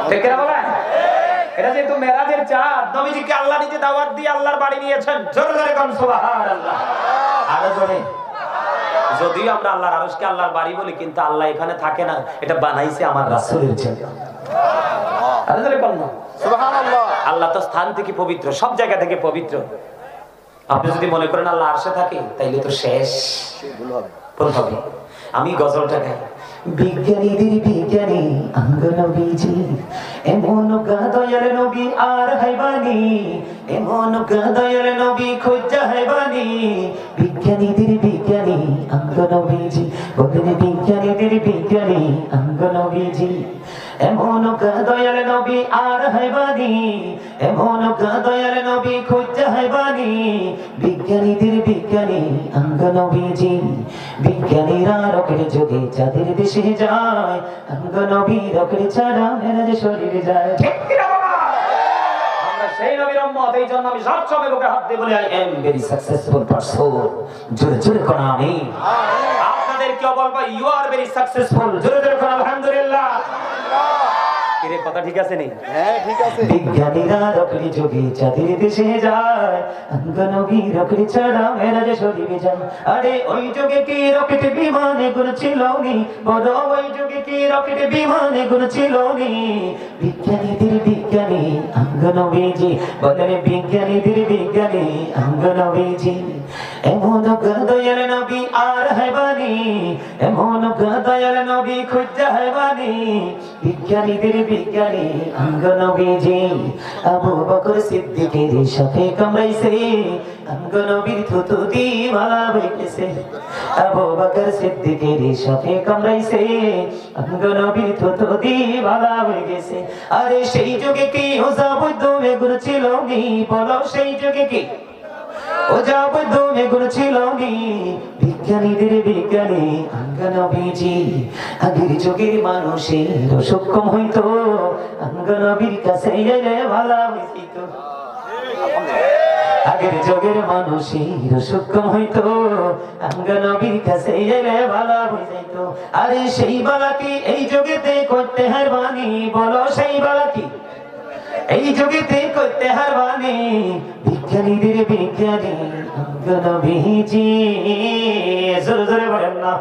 ঠিক কিনা বলেন? এটা যেহেতু মেরাজের চাঁদ, নবীজিকে আল্লাহ নিজে দাওয়াত দিয়ে আল্লাহর বাড়ি নিয়েছেন। জোরে জোরে কোন সুবহানাল্লাহ। আরো জোরে। যদিও আমরা আল্লাহর আরশকে আল্লাহর বাড়ি বলি, কিন্তু আল্লাহ এখানে থাকে না, এটা বানাইছে আমার রাসূলের জন্য। আরো জোরে কোন সুবহানাল্লাহ। আল্লাহ তো স্থান থেকে পবিত্র, সব জায়গা থেকে পবিত্র। আপনি যদি মনে করেন আল্লাহ আরশে থাকে, তাইলে তো শেষ, ভুল হবে। আমি গজলটা গাই। বিজ্ঞানীদের বিজ্ঞানী অঙ্গ নবীজি, এমন দয়াল নবী আর হাইবানি, এমন দয়াল নবী খুঁজা হাইবানি। বিজ্ঞানীদের বিজ্ঞানী অঙ্গ নবীজি, বলেন বিজ্ঞানীদের বিজ্ঞানী অঙ্গ নবীজি, এমন দয়াল নবী আর হাইবানি, এমন দয়াল নবী খুঁজা হাইবানি। বিজ্ঞানীদের বিজ্ঞানী অঙ্গ নবীজি, বিজ্ঞানীরা রকেট যোগে চাঁদের দেশে যায়, অঙ্গ নবী রকেট ছাড়া মেরাজে শরীরে যায়। আমরা সেই নবীর উম্মত, এই জন্য আমি সব সময় বুকে হাত দিয়ে বলি I am very successful person. জোরে জোরে কোন আমিন। আপনাদের কি বলবো? You are very successful. জোরে জোরে কোন আলহামদুলিল্লাহ। এর কথা ঠিক আছে নি? হ্যাঁ ঠিক আছে। বিজ্ঞানীরা রকেট যোগে চাঁদের দেশে যায়, অঙ্গ নবী রকেট ছাড়া মেরাজে শরীরে যায়। আরে ওই যুগে কি রকেট বিমানে গুণ ছিল নি? বলো ওই যুগে কি রকেট বিমানে গুণ ছিল নি? বিজ্ঞানীদের বিজ্ঞানী অঙ্গ নবীজি, বলেন বিজ্ঞানীদের বিজ্ঞানী অঙ্গ নবীজি, এমন দয়াল নবী আর হাইবানি, এমন দয়াল নবী খুঁজা হাইবানি। বিজ্ঞানীদের বিজ্ঞানী অঙ্গ নবীজি, আবু বকর সিদ্দিকের সাথে কামড়াইছে, অঙ্গ নবীর থুতু দিয়ে মালা বেঁকেছে। আবু বকর সিদ্দিকের সাথে কামড়াইছে, অঙ্গ নবীর থুতু দিয়ে মালা বেঁকেছে। আরে সেই যুগে কি ওজা বৈদ্য গুণ ছিল নি? বলো সেই যুগে কি ওজা বৈদ্য গুণ ছিল নি? বিজ্ঞানীদের বিজ্ঞানী অঙ্গ নবীজি, আগের যুগের মানুষের সক্ষম হইতো, অঙ্গ নবীর কাছে এলে ভালো হইত। আগের যুগের মানুষের সক্ষম হইতো, অঙ্গ নবীর কাছে এলে ভালো হইত। আরে সেই বালা কি এই যুগেতে করতে হারবানি? বলো সেই বালা কি এই যুগেতে করতে হারবানি? বিজ্ঞানীদের বিজ্ঞানী অঙ্গ নবীজি, জোরে জোরে বলেন না।